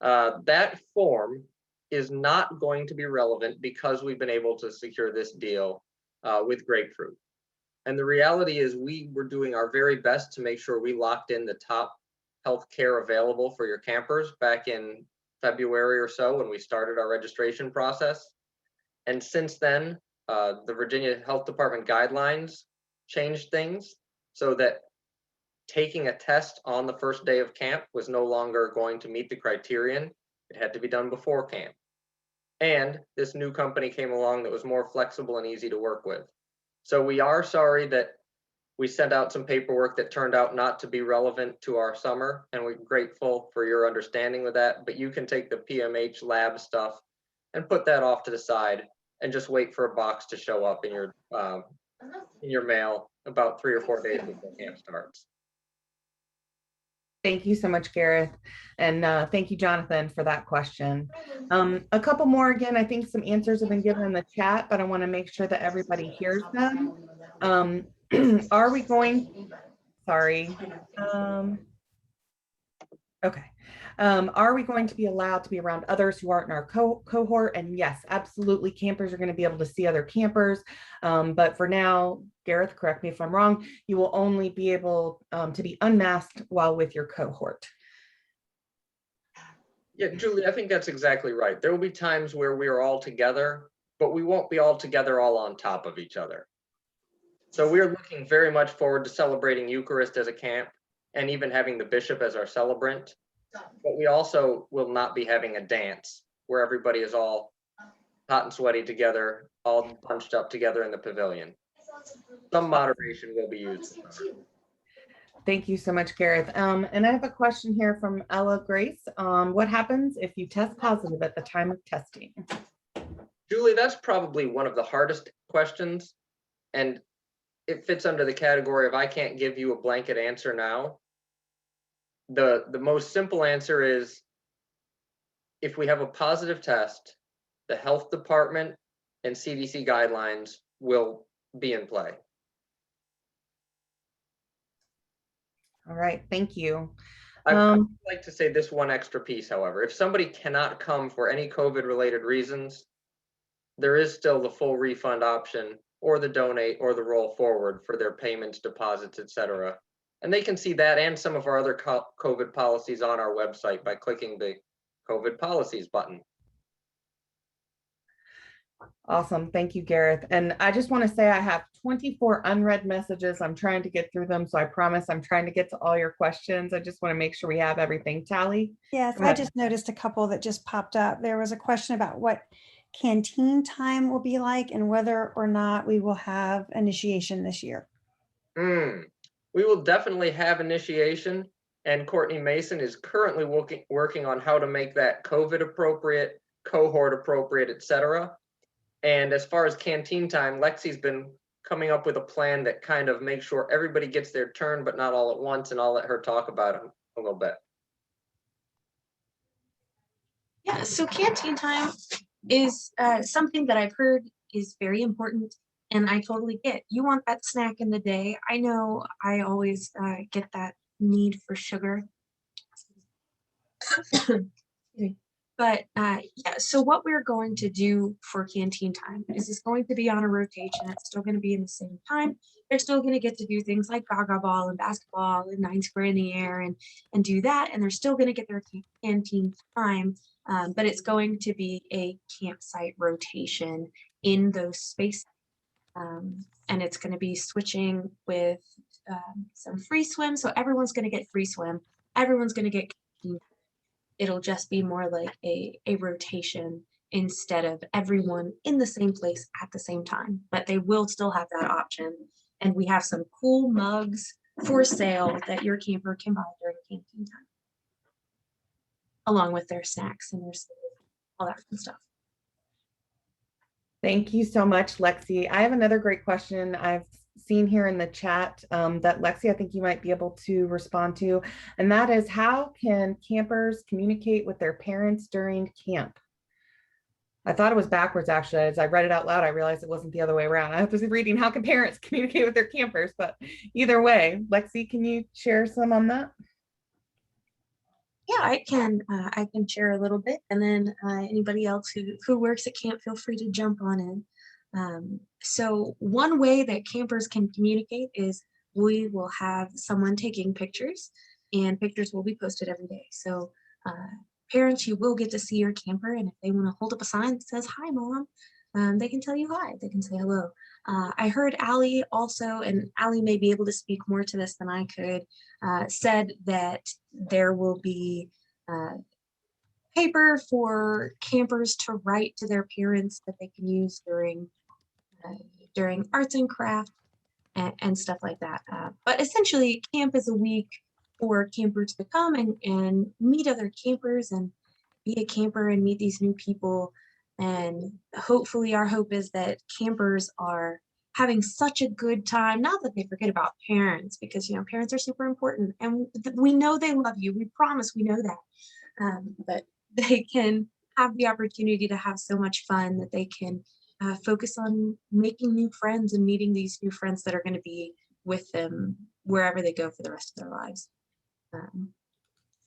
That form is not going to be relevant because we've been able to secure this deal with Grapefruit. And the reality is we were doing our very best to make sure we locked in the top health care available for your campers back in February or so when we started our registration process. And since then, the Virginia Health Department guidelines changed things so that taking a test on the first day of camp was no longer going to meet the criterion. It had to be done before camp. And this new company came along that was more flexible and easy to work with. So we are sorry that we sent out some paperwork that turned out not to be relevant to our summer, and we're grateful for your understanding with that. But you can take the PMH lab stuff and put that off to the side and just wait for a box to show up in your mail about 3 or 4 days before camp starts. Thank you so much, Gareth. And thank you, Jonathan, for that question. A couple more, again, I think some answers have been given in the chat, but I want to make sure that everybody hears them. Are we going, sorry. Okay. Are we going to be allowed to be around others who aren't in our cohort? And yes, absolutely. Campers are going to be able to see other campers. But for now, Gareth, correct me if I'm wrong, you will only be able to be unmasked while with your cohort. Yeah, Julie, I think that's exactly right. There will be times where we are all together, but we won't be all together all on top of each other. So we're looking very much forward to celebrating Eucharist as a camp and even having the bishop as our celebrant. But we also will not be having a dance where everybody is all hot and sweaty together, all bunched up together in the pavilion. Some moderation will be used. Thank you so much, Gareth. And I have a question here from Ella Grace. What happens if you test positive at the time of testing? Julie, that's probably one of the hardest questions. And it fits under the category of I can't give you a blanket answer now. The most simple answer is if we have a positive test, the health department and CDC guidelines will be in play. All right, thank you. I'd like to say this one extra piece, however. If somebody cannot come for any COVID-related reasons, there is still the full refund option or the donate or the roll forward for their payments, deposits, etc. And they can see that and some of our other COVID policies on our website by clicking the COVID policies button. Awesome. Thank you, Gareth. And I just want to say I have 24 unread messages. I'm trying to get through them. So I promise I'm trying to get to all your questions. I just want to make sure we have everything. Tally? Yes, I just noticed a couple that just popped up. There was a question about what canteen time will be like and whether or not we will have initiation this year. We will definitely have initiation, and Courtney Mason is currently working on how to make that COVID appropriate, cohort appropriate, etc. And as far as canteen time, Lexi's been coming up with a plan that kind of makes sure everybody gets their turn, but not all at once, and I'll let her talk about it a little bit. Yeah, so canteen time is something that I've heard is very important, and I totally get. You want that snack in the day. I know I always get that need for sugar. But yeah, so what we're going to do for canteen time is it's going to be on a rotation. It's still going to be in the same time. They're still going to get to do things like gaga ball and basketball and 9 square in the air and do that. And they're still going to get their canteen time, but it's going to be a campsite rotation in those spaces. And it's going to be switching with some free swim. So everyone's going to get free swim. Everyone's going to get It'll just be more like a rotation instead of everyone in the same place at the same time, but they will still have that option. And we have some cool mugs for sale that your camper can buy during camping time, along with their snacks and their all that fun stuff. Thank you so much, Lexi. I have another great question I've seen here in the chat that Lexi, I think you might be able to respond to, and that is, how can campers communicate with their parents during camp? I thought it was backwards, actually. As I read it out loud, I realized it wasn't the other way around. I was reading, how can parents communicate with their campers? But either way, Lexi, can you share some on that? Yeah, I can share a little bit, and then anybody else who works at camp, feel free to jump on in. So one way that campers can communicate is we will have someone taking pictures, and pictures will be posted every day. So parents, you will get to see your camper, and if they want to hold up a sign that says, "Hi, Mom," they can tell you hi. They can say hello. I heard Allie also, and Allie may be able to speak more to this than I could, said that there will be paper for campers to write to their parents that they can use during arts and crafts and stuff like that. But essentially, camp is a week for campers to come and meet other campers and be a camper and meet these new people. And hopefully our hope is that campers are having such a good time, not that they forget about parents, because parents are super important and we know they love you. We promise we know that. But they can have the opportunity to have so much fun that they can focus on making new friends and meeting these new friends that are going to be with them wherever they go for the rest of their lives.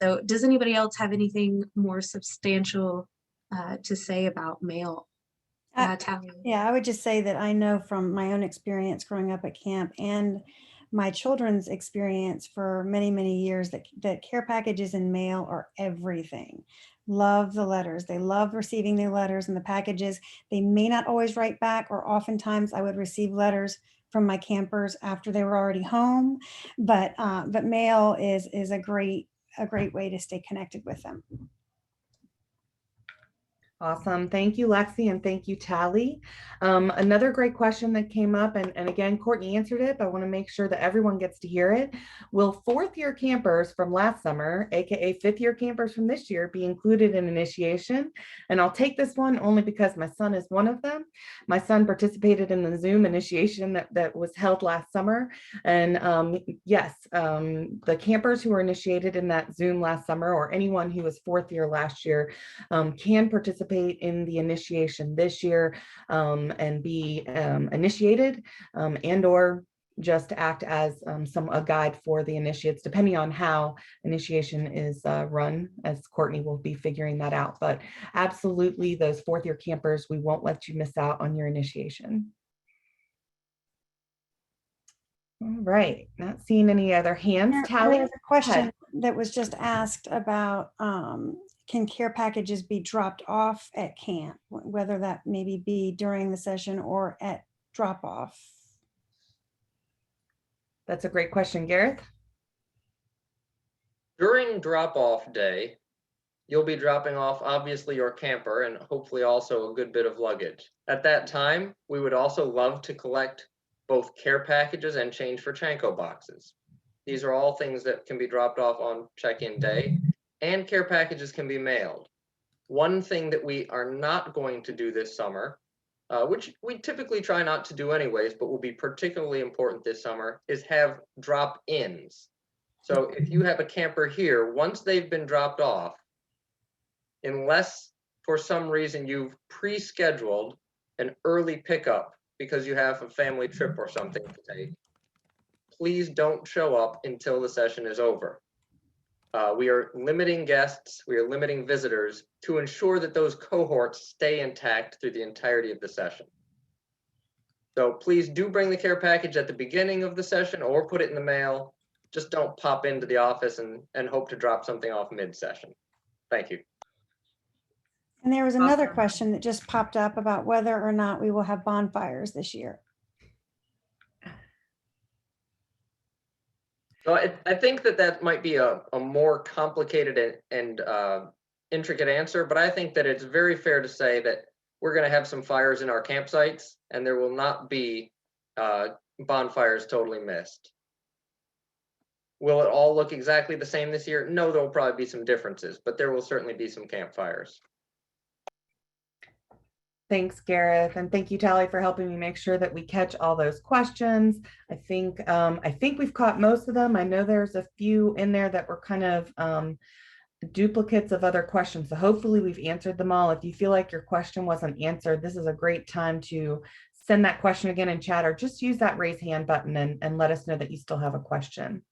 So does anybody else have anything more substantial to say about mail? Yeah, I would just say that I know from my own experience growing up at camp and my children's experience for many, many years that care packages and mail are everything. Love the letters. They love receiving the letters and the packages. They may not always write back, or oftentimes I would receive letters from my campers after they were already home. But mail is a great way to stay connected with them. Awesome. Thank you, Lexi, and thank you, Tally. Another great question that came up, and again, Courtney answered it, but I want to make sure that everyone gets to hear it. Will fourth-year campers from last summer, aka fifth-year campers from this year, be included in initiation? And I'll take this one only because my son is one of them. My son participated in the Zoom initiation that was held last summer. And yes, the campers who were initiated in that Zoom last summer, or anyone who was fourth year last year, can participate in the initiation this year and be initiated and or just act as a guide for the initiates, depending on how initiation is run, as Courtney will be figuring that out. But absolutely, those fourth year campers, we won't let you miss out on your initiation. All right, not seeing any other hands. Tally? There was a question that was just asked about can care packages be dropped off at camp, whether that maybe be during the session or at drop off? That's a great question, Gareth. During drop-off day, you'll be dropping off obviously your camper and hopefully also a good bit of luggage. At that time, we would also love to collect both care packages and change for Chanco boxes. These are all things that can be dropped off on check-in day, and care packages can be mailed. One thing that we are not going to do this summer, which we typically try not to do anyways, but will be particularly important this summer, is have drop-ins. So if you have a camper here, once they've been dropped off, unless for some reason you've pre-scheduled an early pickup because you have a family trip or something to take, please don't show up until the session is over. We are limiting guests, we are limiting visitors to ensure that those cohorts stay intact through the entirety of the session. So please do bring the care package at the beginning of the session or put it in the mail. Just don't pop into the office and hope to drop something off mid-session. Thank you. And there was another question that just popped up about whether or not we will have bonfires this year. So I think that might be a more complicated and intricate answer, but I think that it's very fair to say that we're going to have some fires in our campsites, and there will not be bonfires totally missed. Will it all look exactly the same this year? No, there will probably be some differences, but there will certainly be some campfires. Thanks, Gareth, and thank you, Tally, for helping me make sure that we catch all those questions. I think we've caught most of them. I know there's a few in there that were kind of duplicates of other questions. So hopefully we've answered them all. If you feel like your question wasn't answered, this is a great time to send that question again in chat, or just use that raise hand button and let us know that you still have a question.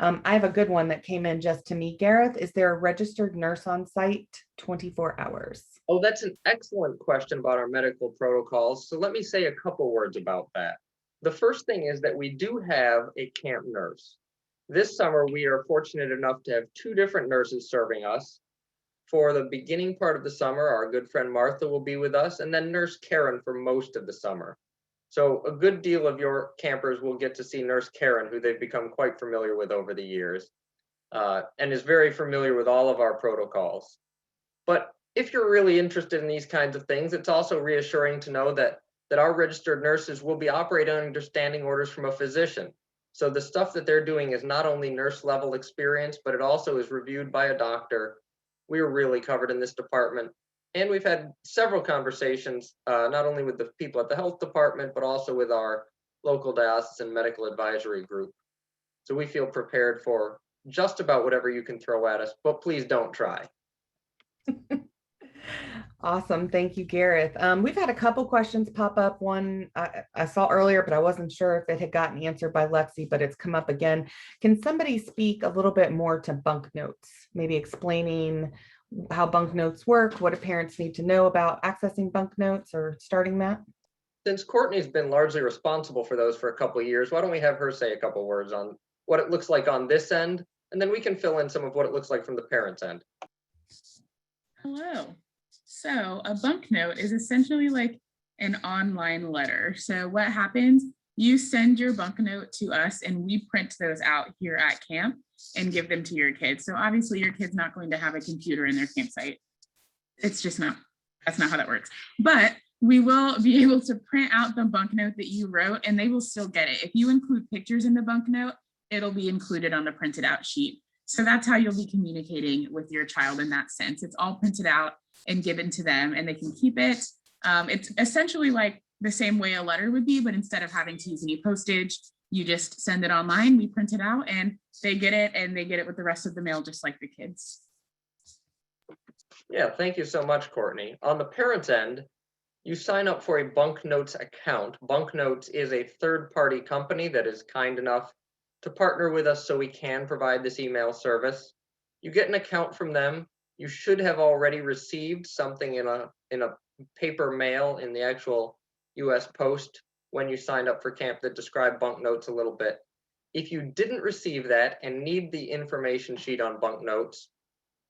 I have a good one that came in just to me. Gareth, is there a registered nurse on site 24 hours? Oh, that's an excellent question about our medical protocols. So let me say a couple words about that. The first thing is that we do have a camp nurse. This summer, we are fortunate enough to have 2 different nurses serving us. For the beginning part of the summer, our good friend Martha will be with us, and then Nurse Karen for most of the summer. So a good deal of your campers will get to see Nurse Karen, who they've become quite familiar with over the years, and is very familiar with all of our protocols. But if you're really interested in these kinds of things, it's also reassuring to know that our registered nurses will be operating under standing orders from a physician. So the stuff that they're doing is not only nurse level experience, but it also is reviewed by a doctor. We are really covered in this department. And we've had several conversations, not only with the people at the health department, but also with our local diocesan medical advisory group. So we feel prepared for just about whatever you can throw at us, but please don't try. Awesome. Thank you, Gareth. We've had a couple questions pop up. One I saw earlier, but I wasn't sure if it had gotten answered by Lexi, but it's come up again. Can somebody speak a little bit more to bunk notes, maybe explaining how bunk notes work, what do parents need to know about accessing bunk notes or starting that? Since Courtney's been largely responsible for those for a couple of years, why don't we have her say a couple words on what it looks like on this end, and then we can fill in some of what it looks like from the parents' end. Hello. So a bunk note is essentially like an online letter. So what happens, you send your bunk note to us and we print those out here at camp and give them to your kids. So obviously your kid's not going to have a computer in their campsite. It's just not, that's not how that works. But we will be able to print out the bunk note that you wrote and they will still get it. If you include pictures in the bunk note, it'll be included on the printed out sheet. So that's how you'll be communicating with your child in that sense. It's all printed out and given to them and they can keep it. It's essentially like the same way a letter would be, but instead of having to use any postage, you just send it online, we print it out and they get it and they get it with the rest of the mail, just like the kids. Yeah, thank you so much, Courtney. On the parents' end, you sign up for a Bunk Notes account. Bunk Notes is a third-party company that is kind enough to partner with us so we can provide this email service. You get an account from them. You should have already received something in a paper mail in the actual US Post when you signed up for camp that described bunk notes a little bit. If you didn't receive that and need the information sheet on bunk notes,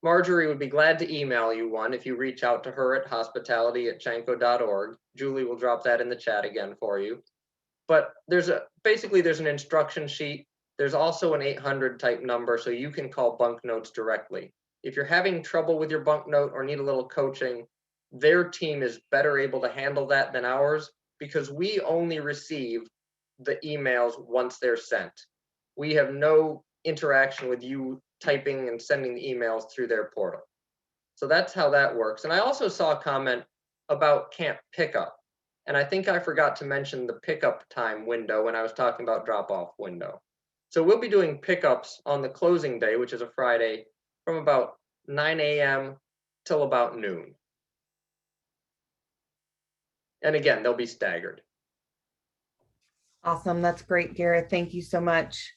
Marjorie would be glad to email you one if you reach out to her at hospitality@chanco.org. Julie will drop that in the chat again for you. But there's an instruction sheet. There's also an 800 type number so you can call bunk notes directly. If you're having trouble with your bunk note or need a little coaching, their team is better able to handle that than ours because we only receive the emails once they're sent. We have no interaction with you typing and sending the emails through their portal. So that's how that works. And I also saw a comment about camp pickup. And I think I forgot to mention the pickup time window when I was talking about drop-off window. So we'll be doing pickups on the closing day, which is a Friday, from about 9 a.m. till about noon. And again, they'll be staggered. Awesome. That's great, Gareth. Thank you so much.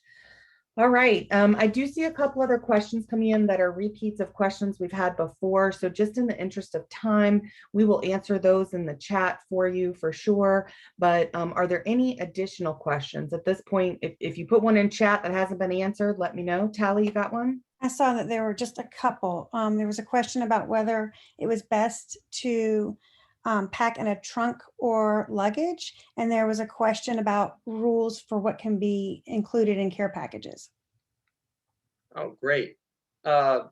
All right. I do see a couple other questions coming in that are repeats of questions we've had before. So just in the interest of time, we will answer those in the chat for you for sure. But are there any additional questions at this point? If you put one in chat that hasn't been answered, let me know. Tally, you got one? I saw that there were just a couple. There was a question about whether it was best to pack in a trunk or luggage. And there was a question about rules for what can be included in care packages. Oh, great. I'll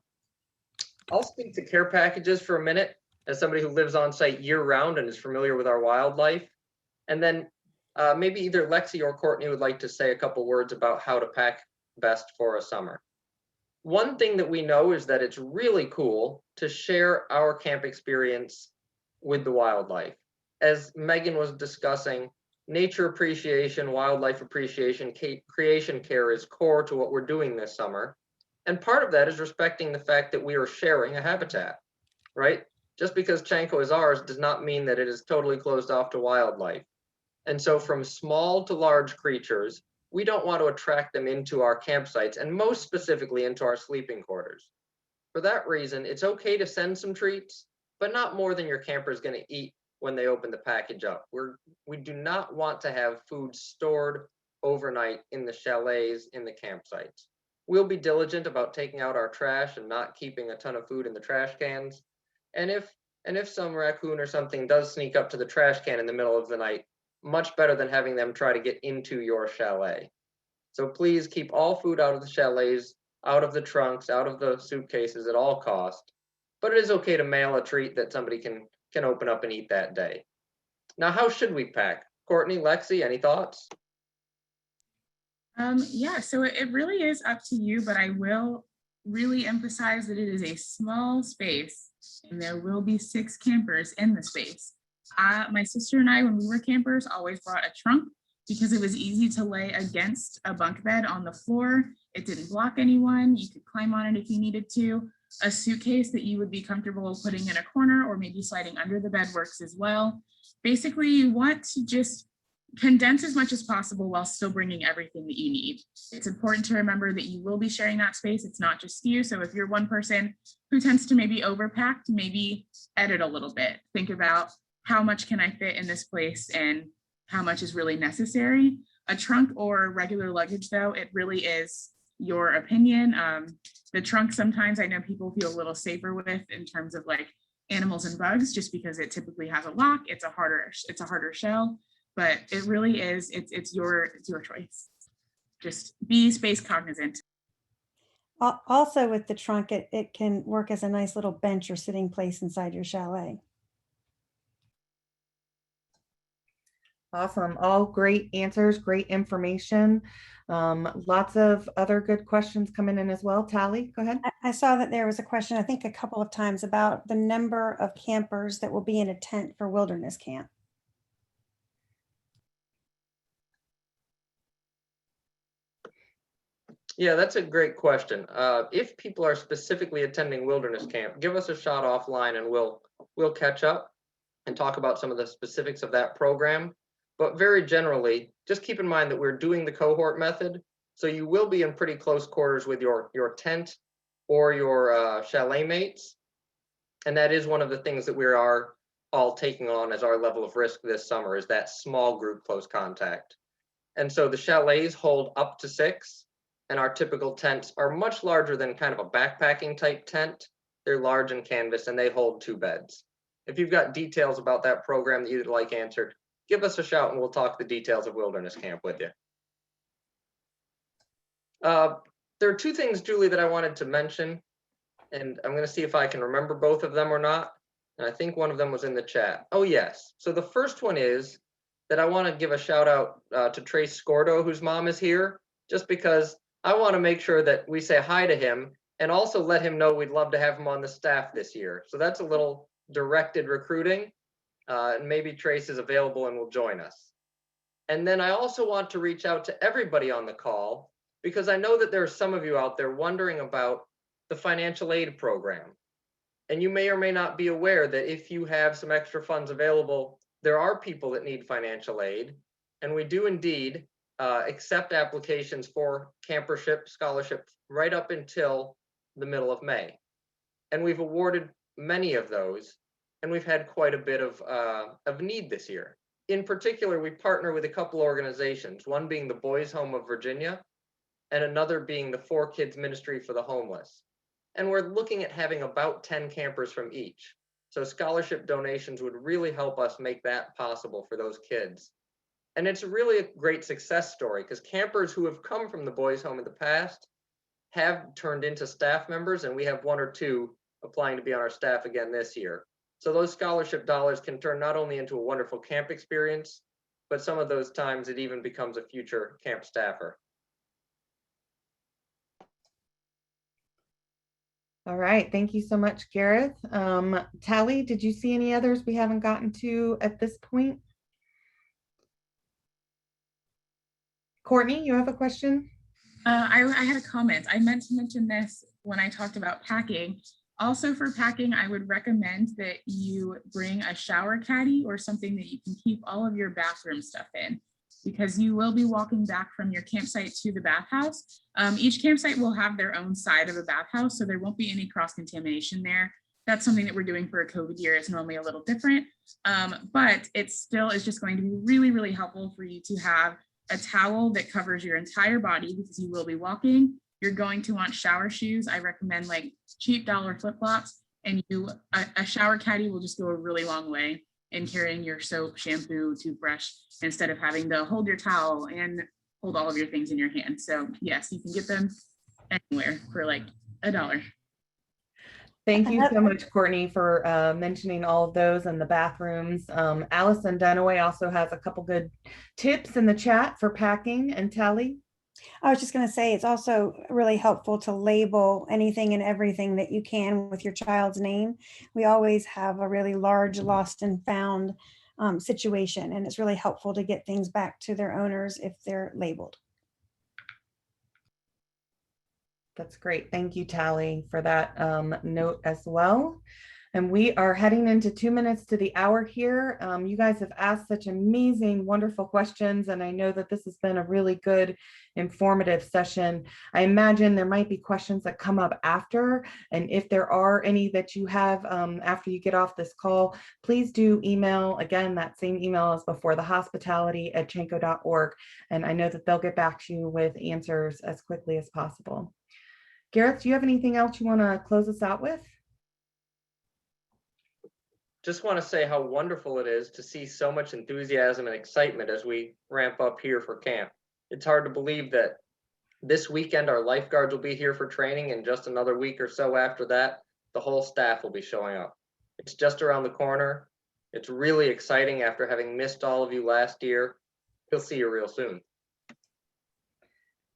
speak to care packages for a minute as somebody who lives on site year round and is familiar with our wildlife. And then maybe either Lexi or Courtney would like to say a couple words about how to pack best for a summer. One thing that we know is that it's really cool to share our camp experience with the wildlife. As Megan was discussing, nature appreciation, wildlife appreciation, creation care is core to what we're doing this summer. And part of that is respecting the fact that we are sharing a habitat, right? Just because Chanco is ours does not mean that it is totally closed off to wildlife. And so from small to large creatures, we don't want to attract them into our campsites and most specifically into our sleeping quarters. For that reason, it's okay to send some treats, but not more than your camper is going to eat when they open the package up. We do not want to have food stored overnight in the chalets in the campsites. We'll be diligent about taking out our trash and not keeping a ton of food in the trash cans. And if some raccoon or something does sneak up to the trash can in the middle of the night, much better than having them try to get into your chalet. So please keep all food out of the chalets, out of the trunks, out of the suitcases at all costs. But it is okay to mail a treat that somebody can open up and eat that day. Now, how should we pack? Courtney, Lexi, any thoughts? Yeah, so it really is up to you, but I will really emphasize that it is a small space and there will be 6 campers in the space. My sister and I, when we were campers, always brought a trunk because it was easy to lay against a bunk bed on the floor. It didn't block anyone. You could climb on it if you needed to. A suitcase that you would be comfortable putting in a corner or maybe sliding under the bed works as well. Basically, you want to just condense as much as possible while still bringing everything that you need. It's important to remember that you will be sharing that space. It's not just you. So if you're one person who tends to maybe overpacked, maybe edit a little bit. Think about how much can I fit in this place and how much is really necessary. A trunk or regular luggage, though, it really is your opinion. The trunk sometimes I know people feel a little safer with in terms of like animals and bugs, just because it typically has a lock. It's a harder shell. But it really is, it's your choice. Just be space cognizant. Also with the trunk, it can work as a nice little bench or sitting place inside your chalet. Awesome. All great answers, great information. Lots of other good questions coming in as well. Tally, go ahead. I saw that there was a question, I think a couple of times, about the number of campers that will be in a tent for wilderness camp. Yeah, that's a great question. If people are specifically attending wilderness camp, give us a shot offline and we'll catch up and talk about some of the specifics of that program. But very generally, just keep in mind that we're doing the cohort method. So you will be in pretty close quarters with your tent or your chalet mates. And that is one of the things that we are all taking on as our level of risk this summer, is that small group close contact. And so the chalets hold up to 6. And our typical tents are much larger than kind of a backpacking type tent. They're large in canvas and they hold 2 beds. If you've got details about that program that you'd like answered, give us a shout and we'll talk the details of wilderness camp with you. There are 2 things, Julie, that I wanted to mention, and I'm going to see if I can remember both of them or not. And I think one of them was in the chat. Oh, yes. So the first one is that I want to give a shout out to Trace Scordo, whose mom is here, just because I want to make sure that we say hi to him and also let him know we'd love to have him on the staff this year. So that's a little directed recruiting, and maybe Trace is available and will join us. And then I also want to reach out to everybody on the call, because I know that there are some of you out there wondering about the financial aid program. And you may or may not be aware that if you have some extra funds available, there are people that need financial aid. And we do indeed accept applications for campership scholarships right up until the middle of May. And we've awarded many of those, and we've had quite a bit of need this year. In particular, we partner with a couple organizations, one being the Boys Home of Virginia, and another being the 4 Kids Ministry for the Homeless. And we're looking at having about 10 campers from each. So scholarship donations would really help us make that possible for those kids. And it's really a great success story, because campers who have come from the Boys Home in the past have turned into staff members, and we have 1 or 2 applying to be on our staff again this year. So those scholarship dollars can turn not only into a wonderful camp experience, but some of those times it even becomes a future camp staffer. All right, thank you so much, Gareth. Tally, did you see any others we haven't gotten to at this point? Courtney, you have a question? I had a comment. I meant to mention this when I talked about packing. Also for packing, I would recommend that you bring a shower caddy or something that you can keep all of your bathroom stuff in, because you will be walking back from your campsite to the bathhouse. Each campsite will have their own side of a bathhouse, so there won't be any cross-contamination there. That's something that we're doing for a COVID year. It's normally a little different, but it still is just going to be really, really helpful for you to have a towel that covers your entire body, because you will be walking. You're going to want shower shoes. I recommend like cheap dollar flip-flops, and a shower caddy will just go a really long way in carrying your soap, shampoo, toothbrush, instead of having to hold your towel and hold all of your things in your hand. So yes, you can get them anywhere for like $1. Thank you so much, Courtney, for mentioning all of those and the bathrooms. Allison Dunaway also has a couple good tips in the chat for packing. And Tally? I was just going to say, it's also really helpful to label anything and everything that you can with your child's name. We always have a really large lost and found situation, and it's really helpful to get things back to their owners if they're labeled. That's great. Thank you, Tally, for that note as well. And we are heading into 2 minutes to the hour here. You guys have asked such amazing, wonderful questions, and I know that this has been a really good, informative session. I imagine there might be questions that come up after, and if there are any that you have after you get off this call, please do email, again, that same email as before, the hospitality@chanco.org, and I know that they'll get back to you with answers as quickly as possible. Gareth, do you have anything else you want to close us out with? Just want to say how wonderful it is to see so much enthusiasm and excitement as we ramp up here for camp. It's hard to believe that this weekend our lifeguards will be here for training, and just another week or so after that, the whole staff will be showing up. It's just around the corner. It's really exciting after having missed all of you last year. We'll see you real soon.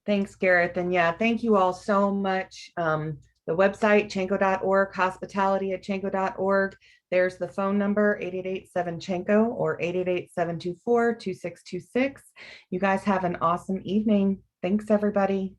Thanks, Gareth. And yeah, thank you all so much. The website, chanco.org, hospitality@chanco.org. There's the phone number, 888-7-CHANCO or 888-724-2626. You guys have an awesome evening. Thanks, everybody.